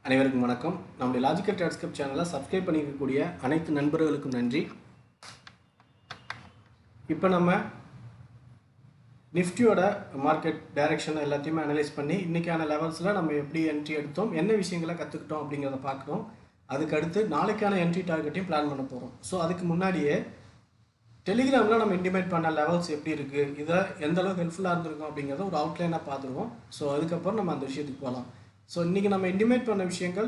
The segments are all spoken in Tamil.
அனைவருக்கும் வணக்கம். நம்முடைய லாஜிக்கல் ட்ரேட்ஸ்கிரிப்ட் சேனலை சப்ஸ்கிரைப் பண்ணியிருக்கக்கூடிய அனைத்து நண்பர்களுக்கும் நன்றி. இப்போ நம்ம நிஃப்டியோட மார்க்கெட் டைரக்ஷன் எல்லாத்தையுமே அனலைஸ் பண்ணி இன்றைக்கான லெவல்ஸில் நம்ம எப்படி என்ட்ரி எடுத்தோம், என்ன விஷயங்களை கற்றுக்கிட்டோம் அப்படிங்கிறத பார்க்குறோம். அதுக்கு அடுத்து நாளைக்கான என்ட்ரி டார்கெட்டையும் பிளான் பண்ண போகிறோம். ஸோ அதுக்கு முன்னாடியே டெலிகிராமில் நம்ம இன்டிமேட் பண்ண லெவல்ஸ் எப்படி இருக்குது, இதை எந்த அளவுக்கு ஹெல்ப்ஃபுல்லாக இருந்திருக்கும் அப்படிங்கிறத ஒரு அவுட்லைனாக பார்த்துருவோம். ஸோ அதுக்கப்புறம் நம்ம அந்த விஷயத்துக்கு போகலாம். ஸோ இன்றைக்கி நம்ம இன்டிமேட் பண்ண விஷயங்கள்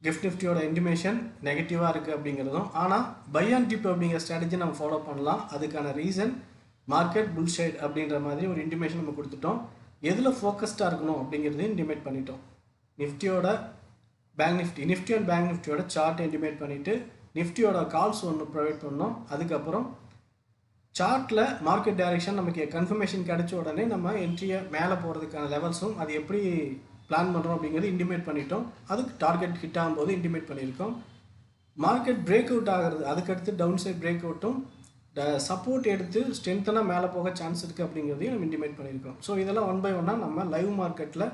கிஃப்ட் நிஃப்டியோட இன்டிமேஷன் நெகட்டிவாக இருக்குது அப்படிங்கிறதும், ஆனால் பை அண்ட் டிப் அப்படிங்கிற ஸ்ட்ராட்டஜி நம்ம ஃபாலோ பண்ணலாம். அதுக்கான ரீசன் மார்க்கெட் புல்ஷைட் அப்படின்ற மாதிரி ஒரு இன்டிமேஷன் நம்ம கொடுத்துட்டோம். எதில் ஃபோக்கஸ்டாக இருக்கணும் அப்படிங்கிறதையும் இன்டிமேட் பண்ணிட்டோம். நிஃப்டியோட நிஃப்டி அண்ட் பேங்க் நிஃப்டியோட சார்ட்டை இன்டிமேட் பண்ணிவிட்டு நிஃப்டியோட கால்ஸ் ஒன்று ப்ரொவைட் பண்ணோம். அதுக்கப்புறம் சார்ட்டில் மார்க்கெட் டைரக்ஷன் நமக்கு கன்ஃபர்மேஷன் கிடைச்ச உடனே நம்ம என்ட்ரியை மேலே போகிறதுக்கான லெவல்ஸும் அது எப்படி பிளான் பண்ணுறோம் அப்படிங்கிறது இன்டிமேட் பண்ணிட்டோம். அதுக்கு டார்கெட் ஹிட் ஆகும்போது இன்டிமேட் பண்ணியிருக்கோம். மார்க்கெட் பிரேக் அவுட் ஆகிறது, அதுக்கடுத்து டவுன் சைட் பிரேக் அவுட்டும் சப்போர்ட் எடுத்து ஸ்ட்ரென்த்தனாக மேலே போக சான்ஸ் இருக்குது அப்படிங்கிறதையும் நம்ம இன்டிமேட் பண்ணியிருக்கோம். ஸோ இதெல்லாம் ஒன் பை ஒன்னாக நம்ம லைவ் மார்க்கெட்டில்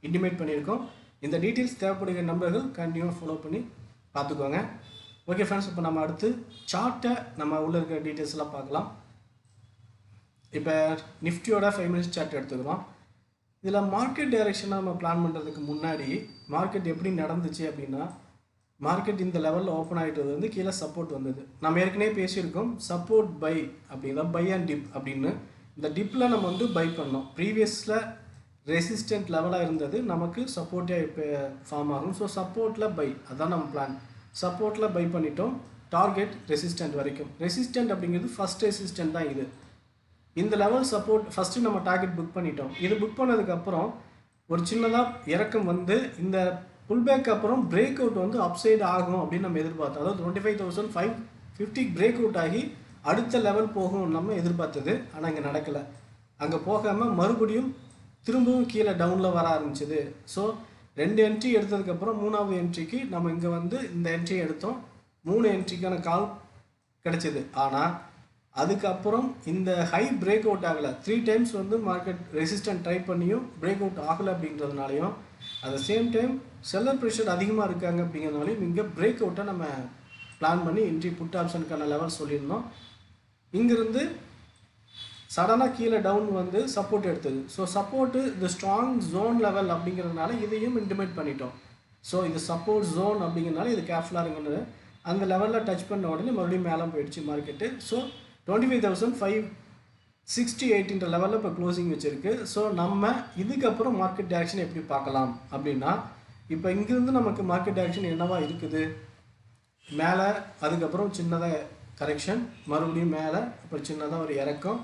இன்டிமேட் பண்ணியிருக்கோம். இந்த டீட்டெயில்ஸ் தேவைப்படுகிற நம்பர்கள் கண்டினியூவாக ஃபாலோ பண்ணி பார்த்துக்கோங்க. ஓகே ஃப்ரெண்ட்ஸ், இப்போ நம்ம அடுத்து சார்ட்டை நம்ம உள்ளே இருக்கிற டீட்டெயில்ஸ் எல்லாம் பார்க்கலாம். இப்போ நிஃப்டியோட 5 மினிட்ஸ் சார்ட் எடுத்துக்கிறோம். இதில் மார்க்கெட் டைரெக்ஷனை நம்ம பிளான் பண்ணுறதுக்கு முன்னாடி மார்க்கெட் எப்படி நடந்துச்சு அப்படின்னா, மார்க்கெட் இந்த லெவலில் ஓப்பன் ஆகிட்டது வந்து கீழே சப்போர்ட் வந்தது. நம்ம ஏற்கனவே பேசியிருக்கோம் சப்போர்ட் பை அப்படின்னா பை அண்ட் டிப் அப்படின்னு. இந்த டிப்பில் நம்ம வந்து பை பண்ணோம். ப்ரீவியஸில் ரெசிஸ்டன்ட் லெவலாக இருந்தது, நமக்கு சப்போர்ட்டாக இப்போ ஃபார்ம் ஆகும். ஸோ சப்போர்ட்டில் பை, அதுதான் நம்ம பிளான். சப்போர்ட்டில் பை பண்ணிட்டோம் டார்கெட் ரெசிஸ்டன்ட் வரைக்கும். ரெசிஸ்டன்ட் அப்படிங்கிறது ஃபஸ்ட் ரெசிஸ்டன்ட் தான் இது. இந்த லெவல் சப்போர்ட் ஃபஸ்ட்டு நம்ம டார்கெட் புக் பண்ணிட்டோம். இது புக் பண்ணதுக்கப்புறம் ஒரு சின்னதாக இறக்கம் வந்து இந்த புல்பேக் அப்புறம் பிரேக் அவுட் வந்து அப்சைடு ஆகும் அப்படின்னு நம்ம எதிர்பார்த்தோம். அதாவது 25,550 பிரேக் அவுட் ஆகி அடுத்த லெவல் போகும் நம்ம எதிர்பார்த்தது. ஆனால் இங்கே நடக்கலை. அங்கே போகாமல் மறுபடியும் திரும்பவும் கீழே டவுனில் வர ஆரம்பிச்சிது. ஸோ 2 என்ட்ரி எடுத்ததுக்கப்புறம் 3வது என்ட்ரிக்கு நம்ம இங்கே வந்து இந்த என்ட்ரி எடுத்தோம். 3 என்ட்ரிக்கான கால் கிடச்சிது. ஆனால் அதுக்கப்புறம் இந்த ஹை பிரேக் அவுட் ஆகலை. 3 டைம்ஸ் வந்து மார்க்கெட் ரெசிஸ்டன்ட் ட்ரை பண்ணியும் பிரேக் அவுட் ஆகலை அப்படின்றதுனாலையும், at the same time seller pressure அதிகமாக இருக்காங்க அப்படிங்கிறதுனாலையும் இங்கே பிரேக் அவுட்டை நம்ம பிளான் பண்ணி என்ட்ரி புட் ஆப்ஷனுக்கான லெவல் சொல்லியிருந்தோம். இங்கிருந்து சடனாக கீழே டவுன் வந்து சப்போர்ட் எடுத்தது. ஸோ சப்போர்ட்டு இது ஸ்ட்ராங் ஜோன் லெவல் அப்படிங்கிறதுனால இதையும் இன்டிமேட் பண்ணிட்டோம். ஸோ இது சப்போர்ட் ஜோன் அப்படிங்கிறதுனால இது கேர்ஃபுல்லாக இருங்கன்னு அந்த லெவலில் டச் பண்ண உடனே மறுபடியும் மேலே போயிடுச்சு மார்க்கெட்டு. ஸோ 25,568 லெவலில் இப்போ க்ளோசிங் வச்சுருக்கு. ஸோ நம்ம இதுக்கப்புறம் மார்க்கெட் டைரக்ஷன் எப்படி பார்க்கலாம் அப்படின்னா, இப்போ இங்கேருந்து நமக்கு மார்க்கெட் டைரக்ஷன் என்னவா இருக்குது, மேலே அதுக்கப்புறம் சின்னதாக கரெக்ஷன், மறுபடியும் மேலே அப்புறம் சின்னதாக ஒரு இறக்கம்.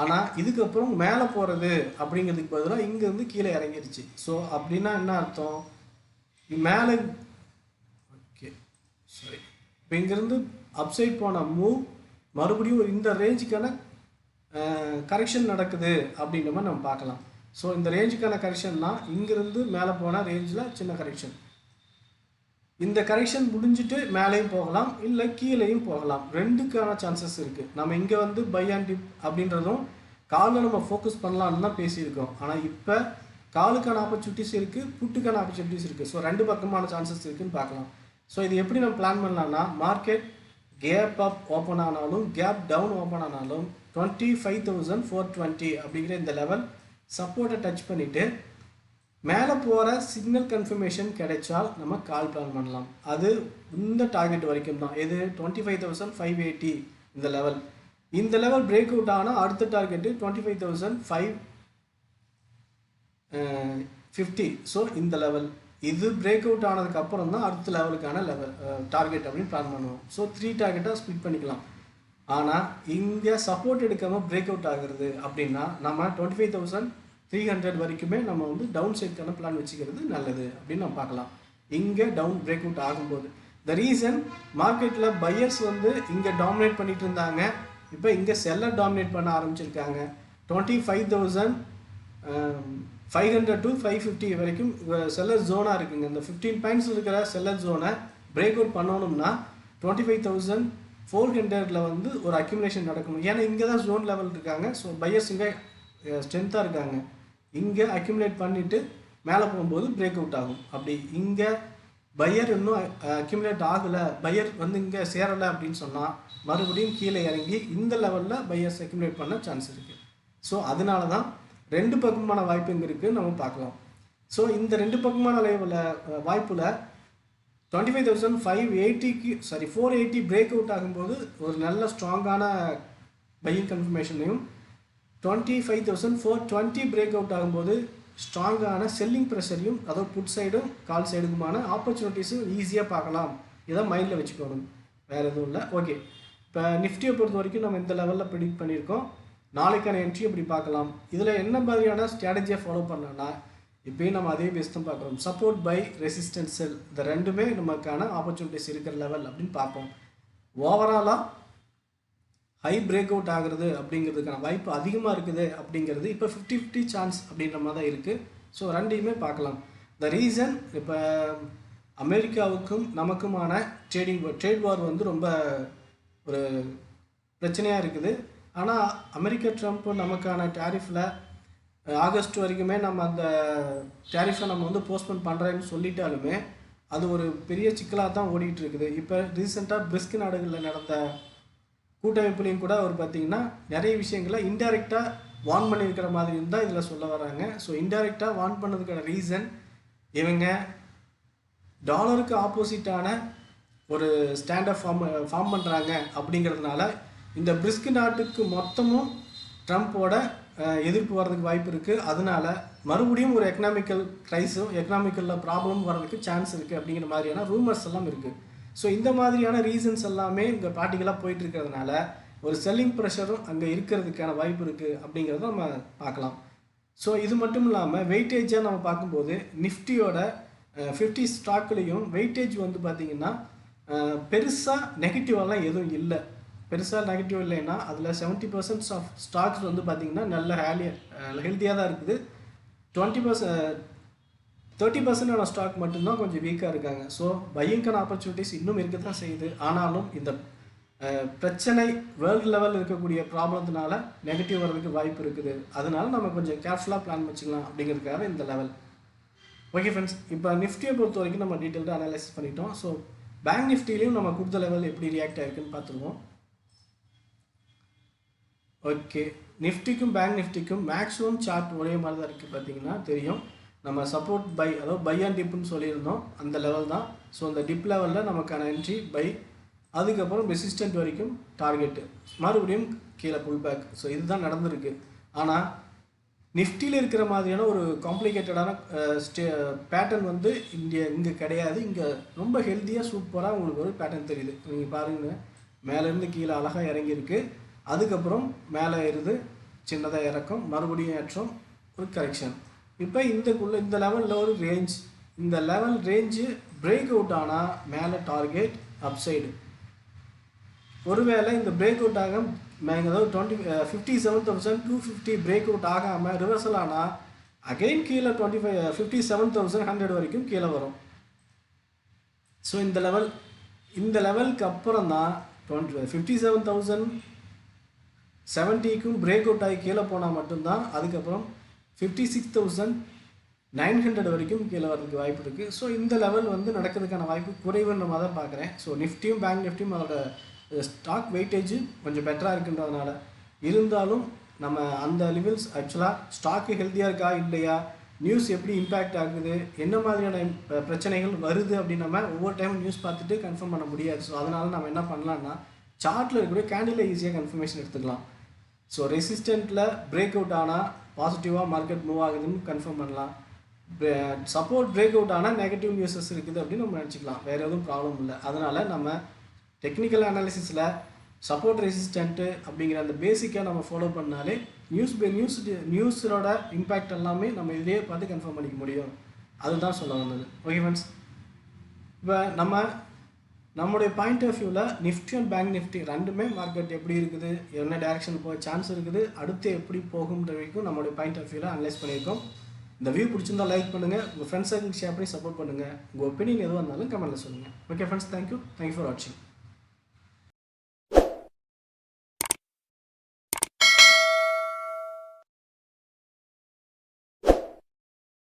ஆனால் இதுக்கப்புறம் மேலே போகிறது அப்படிங்கிறதுக்கு பதிலாக இங்கேருந்து கீழே இறங்கிடுச்சு. ஸோ அப்படின்னா என்ன அர்த்தம், மேலே ஓகே சரி இப்போ இங்கேருந்து அப்சைட் போன மூவ் மறுபடியும் இந்த ரேஞ்சுக்கான கரெக்ஷன் நடக்குது அப்படின்ற மாதிரி நம்ம பார்க்கலாம். ஸோ இந்த ரேஞ்சுக்கான கரெக்ஷன்னா இங்கேருந்து மேலே போனால் ரேஞ்சில் சின்ன கரெக்ஷன். இந்த கரெக்ஷன் முடிஞ்சுட்டு மேலேயும் போகலாம், இல்லை கீழேயும் போகலாம். ரெண்டுக்கான சான்சஸ் இருக்குது. நம்ம இங்கே வந்து பை அண்ட் டிப் அப்படின்றதும் காலில் நம்ம ஃபோக்கஸ் பண்ணலான்னு தான் பேசியிருக்கோம். ஆனால் இப்போ காலுக்கான ஆப்பர்ச்சுனிட்டிஸ் இருக்குது, புட்டுக்கான ஆப்பர்ச்சுனிட்டிஸ் இருக்குது. ஸோ 2 பக்கமான சான்சஸ் இருக்குதுன்னு பார்க்கலாம். ஸோ இது எப்படி நம்ம பிளான் பண்ணலாம்னா, மார்க்கெட் கேப் அப் ஓப்பன் ஆனாலும் கேப் டவுன் ஓப்பன் ஆனாலும் 25,420 அப்படிங்கிற இந்த லெவல் சப்போர்ட்டை டச் பண்ணிவிட்டு மேலே போகிற சிக்னல் கன்ஃபர்மேஷன் கிடைச்சால் நம்ம கால் பிளான் பண்ணலாம். அது இந்த டார்கெட் வரைக்கும் தான். இது 25,580 இந்த லெவல். இந்த லெவல் பிரேக் அவுட் ஆனால் அடுத்த டார்கெட்டு 25,550. ஸோ இந்த லெவல் இது பிரேக் அவுட் ஆனதுக்கப்புறம் தான் அடுத்த லெவலுக்கான டார்கெட் அப்படின்னு பிளான் பண்ணுவோம். ஸோ 3 டார்கெட்டாக ஸ்பிட் பண்ணிக்கலாம். ஆனால் இங்கே சப்போர்ட் எடுக்காமல் பிரேக் அவுட் ஆகுறது அப்படின்னா நம்ம 25,300 வரைக்குமே நம்ம வந்து டவுன் சைட்க்கான பிளான் வச்சுக்கிறது நல்லது அப்படின்னு நம்ம பார்க்கலாம். இங்கே டவுன் பிரேக் அவுட் ஆகும்போது த ரீசன் மார்க்கெட்டில் பையர்ஸ் வந்து இங்கே டாமினேட் பண்ணிட்டு இருந்தாங்க, இப்போ இங்கே செல்லர் டாமினேட் பண்ண ஆரம்பிச்சிருக்காங்க. 25,500 to 550 வரைக்கும் செல்லர் ஜோனாக இருக்குங்க. இந்த 15 பாயிண்ட்ஸ் இருக்கிற செல்லர் ஜோனை பிரேக் அவுட் பண்ணணும்னா 25,400 வந்து ஒரு அக்யூமுலேஷன் நடக்கணும். ஏன்னா இங்கே தான் ஜோன் லெவல் இருக்காங்க. ஸோ பையர்ஸ் இங்கே ஸ்ட்ரென்த்தாக இருக்காங்க. இங்கே அக்யூமுலேட் பண்ணிவிட்டு மேலே போகும்போது பிரேக் அவுட் ஆகும். அப்படி இங்கே பையர் இன்னும் அக்யூமுலேட் ஆகலை, பையர் வந்து இங்கே சேரலை அப்படின்னு சொன்னால் மறுபடியும் கீழே இறங்கி இந்த லெவலில் பையர்ஸ் அக்யூமுலேட் பண்ண சான்ஸ் இருக்குது. ஸோ அதனால தான் 2 பக்கமான வாய்ப்பு இங்கே இருக்குதுன்னு நம்ம பார்க்கலாம். ஸோ இந்த 2 பக்கமான வாய்ப்பில் 25,580க்கு 480 பிரேக் அவுட் ஆகும்போது ஒரு நல்ல ஸ்ட்ராங்கான பையிங் கன்ஃபர்மேஷனையும் 25,420 பிரேக் அவுட் ஆகும்போது ஸ்ட்ராங்கான செல்லிங் ப்ரெஷரையும், அதாவது புட் சைடும் கால் சைடுக்குமான ஆப்பர்ச்சுனிட்டிஸும் ஈஸியாக பார்க்கலாம். இதை மைண்டில் வச்சுக்கணும், வேறு எதுவும் இல்லை. ஓகே, இப்போ நிஃப்டியை பொறுத்த வரைக்கும் நம்ம இந்த லெவலில் ப்ரெடிக்ட் பண்ணியிருக்கோம். நாளைக்கான என்ட்ரி எப்படி பார்க்கலாம், இதில் என்ன மாதிரியான ஸ்ட்ராட்டஜியை ஃபாலோ பண்ணலாம்னா இப்போயும் நம்ம அதே பேஸ் தான் பார்க்குறோம். சப்போர்ட் பை, ரெசிஸ்டன்ஸ் செல், இந்த ரெண்டுமே நமக்கான ஆப்பர்ச்சுனிட்டிஸ் இருக்கிற லெவல் அப்படின்னு பார்ப்போம். ஓவராலாக ஹை பிரேக் அவுட் ஆகிறது அப்படிங்கிறதுக்கான வாய்ப்பு அதிகமாக இருக்குது அப்படிங்கிறது இப்போ 50-50 சான்ஸ் அப்படின்ற மாதிரி தான் இருக்குது. ஸோ ரெண்டையுமே பார்க்கலாம். த ரீசன் இப்போ அமெரிக்காவுக்கும் நமக்குமான ட்ரேட் வார் வந்து ரொம்ப ஒரு பிரச்சனையாக இருக்குது. ஆனால் அமெரிக்கா ட்ரம்ப் நமக்கான டேரிஃபில் ஆகஸ்ட் வரைக்குமே நம்ம அந்த டேரிஃபை நம்ம வந்து போஸ்ட்போன் பண்ணுறேன்னு சொல்லிட்டாலுமே அது ஒரு பெரிய சிக்கலாக தான் ஓடிட்டு இருக்குது. இப்போ ரீசெண்டாக பிரிஸ்க் நாடுகளில் நடந்த கூட்டமைப்புலையும் கூட அவர் பார்த்திங்கன்னா நிறைய விஷயங்களை இன்டைரக்டாக வார்ன் பண்ணியிருக்கிற மாதிரி இருந்தால் இதில் சொல்ல வராங்க. ஸோ இன்டைரக்டாக வார்ன் பண்ணதுக்கான ரீசன் இவங்க டாலருக்கு ஆப்போசிட்டான ஒரு ஸ்டாண்டப் ஃபார்ம் பண்ணுறாங்க அப்படிங்கிறதுனால இந்த பிரிஸ்க் நாட்டுக்கு மொத்தமும் ட்ரம்ப்போட எதிர்ப்பு வர்றதுக்கு வாய்ப்பு இருக்குது. அதனால் மறுபடியும் ஒரு எக்கனாமிக்கல் க்ரைஸும் எக்கனாமிக்கலில் ப்ராப்ளம் வர்றதுக்கு சான்ஸ் இருக்குது அப்படிங்கிற மாதிரியான ரூமர்ஸ் எல்லாம் இருக்குது. ஸோ இந்த மாதிரியான ரீசன்ஸ் எல்லாமே இங்கே ப்ராக்டிக்கலாக போயிட்டு இருக்கிறதுனால ஒரு செல்லிங் ப்ரெஷரும் அங்கே இருக்கிறதுக்கான வாய்ப்பு இருக்குது அப்படிங்கிறத நம்ம பார்க்கலாம். ஸோ இது மட்டும் இல்லாமல் வெயிட்டேஜாக நம்ம பார்க்கும்போது நிஃப்டியோட 50 ஸ்டாக்லேயும் வெயிட்டேஜ் வந்து பார்த்திங்கன்னா பெருசாக நெகட்டிவெல்லாம் எதுவும் இல்லை. பெருசாக நெகட்டிவ் இல்லைன்னா அதில் 70% ஆஃப் ஸ்டாக்ஸ் வந்து பார்த்திங்கன்னா நல்ல ஹெல்த்தியாக தான் இருக்குது. 30% ஸ்டாக் மட்டும்தான் கொஞ்சம் வீக்காக இருக்காங்க. ஸோ பையிங்கான ஆப்பர்ச்சுனிட்டிஸ் இன்னும் இருக்க தான் செய்யுது. ஆனாலும் இந்த பிரச்சனை வேர்ல்டு லெவலில் இருக்கக்கூடிய ப்ராப்ளத்தினால நெகட்டிவ் வர்றதுக்கு வாய்ப்பு இருக்குது. அதனால நம்ம கொஞ்சம் கேர்ஃபுல்லாக பிளான் வச்சுக்கலாம் அப்படிங்கிறதுக்காக இந்த லெவல். ஓகே ஃப்ரெண்ட்ஸ், இப்போ நிஃப்டியை பொறுத்த வரைக்கும் நம்ம டீட்டெயில்டாக அனலைஸ் பண்ணிட்டோம். ஸோ பேங்க் நிஃப்டிலையும் நம்ம கொடுத்த லெவல் எப்படி ரியாக்ட் ஆகிருக்குன்னு பார்த்துருவோம். ஓகே, நிஃப்டிக்கும் பேங்க் நிஃப்டிக்கும் மேக்ஸிமம் சார்ட் ஒரே மாதிரி தான் இருக்குது. பார்த்தீங்கன்னா தெரியும், நம்ம சப்போர்ட் பை, அதாவது பை அண்ட் டிப்புன்னு சொல்லியிருந்தோம், அந்த லெவல் தான். ஸோ அந்த டிப் லெவலில் நமக்கான என்ட்ரி பை, அதுக்கப்புறம் ரெசிஸ்டன்ட் வரைக்கும் டார்கெட்டு, மறுபடியும் கீழே புல் பேக். ஸோ இதுதான் நடந்திருக்கு. ஆனால் நிஃப்டியில் இருக்கிற மாதிரியான ஒரு காம்ப்ளிகேட்டடான பேட்டர்ன் வந்து இங்கே கிடையாது. இங்கே ரொம்ப ஹெல்த்தியாக சூப்பராக உங்களுக்கு ஒரு பேட்டர்ன் தெரியுது. நீங்கள் பாருங்கள், மேலேருந்து கீழே அழகாக இறங்கியிருக்கு, அதுக்கப்புறம் மேலே இருந்து சின்னதாக இறக்கும், மறுபடியும் ஏற்றம், ஒரு கரெக்ஷன். இப்போ இந்த லெவலில் ஒரு ரேஞ்ச், இந்த லெவல் ரேஞ்சு பிரேக் அவுட் ஆனால் மேலே டார்கெட் அப்சைடு. ஒருவேளை இந்த பிரேக் அவுட் ஆக அதாவது 57,250 பிரேக் அவுட் ஆகாமல் ரிவர்சல் ஆனால் அகெயின் கீழே 57,100 வரைக்கும் கீழே வரும். ஸோ இந்த லெவலுக்கு அப்புறம் தான் 57,070க்கும் பிரேக் அவுட் ஆகி கீழே போனால் மட்டும்தான் அதுக்கப்புறம் 56,900 வரைக்கும் கீழே வரதுக்கு வாய்ப்பு இருக்குது. ஸோ இந்த லெவல் வந்து நடக்கிறதுக்கான வாய்ப்பு குறைவுன்ற மாதிரி தான் பார்க்குறேன். ஸோ நிஃப்டியும் பேங்க் நிஃப்டியும் அதோட ஸ்டாக் வெயிட்டேஜ் கொஞ்சம் பெட்டராக இருக்குன்றதுனால, இருந்தாலும் நம்ம அந்த லெவல்ஸ் ஆக்சுவலாக ஸ்டாக்கு ஹெல்த்தியாக இருக்கா இல்லையா, நியூஸ் எப்படி இம்பேக்ட் ஆகுது, என்ன மாதிரியான பிரச்சனைகள் வருது அப்படின்னு நம்ம ஒவ்வொரு டைமும் நியூஸ் பார்த்துட்டு கன்ஃபார்ம் பண்ண முடியாது. ஸோ அதனால் நம்ம என்ன பண்ணலான்னா சார்ட்டில் இருக்கக்கூடிய கேண்டிலில் ஈஸியாக கன்ஃபர்மேஷன் எடுத்துக்கலாம். ஸோ ரெசிஸ்டண்ட்டில் பிரேக் அவுட் ஆனால் பாசிட்டிவாக மார்க்கெட் மூவ் ஆகுதுன்னு கன்ஃபார்ம் பண்ணலாம். சப்போர்ட் பிரேக் அவுட் ஆனால் நெகட்டிவ் நியூஸஸ் இருக்குது அப்படின்னு நம்ம நினச்சிக்கலாம், வேறு எதுவும் ப்ராப்ளம் இல்லை. அதனால் நம்ம டெக்னிக்கல் அனாலிசிஸில் சப்போர்ட் ரெசிஸ்டண்ட்டு அப்படிங்கிற அந்த பேசிக்காக நம்ம ஃபாலோ பண்ணாலே நியூஸோட இம்பேக்ட் எல்லாமே நம்ம இதிலேயே பார்த்து கன்ஃபார்ம் பண்ணிக்க முடியும். அதுதான் சொல்ல வந்தது. ஓகே ஃப்ரெண்ட்ஸ், இப்போ நம்மளுடைய பாயிண்ட் ஆஃப் வியூவில் நிஃப்டி அண்ட் பேங்க் நிஃப்டி ரெண்டுமே மார்க்கெட் எப்படி இருக்குது, என்ன டைரக்ஷன் போக சான்ஸ் இருக்குது, அடுத்து எப்படி போகும்ன்ற வரைக்கும் நம்மளுடைய பாயிண்ட் ஆஃப் வியூவில் அனலைஸ் பண்ணியிருக்கோம். இந்த வியூ பிடிச்சிருந்தால் லைக் பண்ணுங்கள், உங்கள் ஃப்ரெண்ட்ஸ் சர்க்கிள் ஷேர் பண்ணி சப்போர்ட் பண்ணுங்கள், உங்கள் ஒப்பீனியன் எதுவாக இருந்தாலும் கமெண்ட்டில் சொல்லுங்கள். ஓகே ஃப்ரெண்ட்ஸ், தேங்க்யூ ஃபார் வாட்சிங்.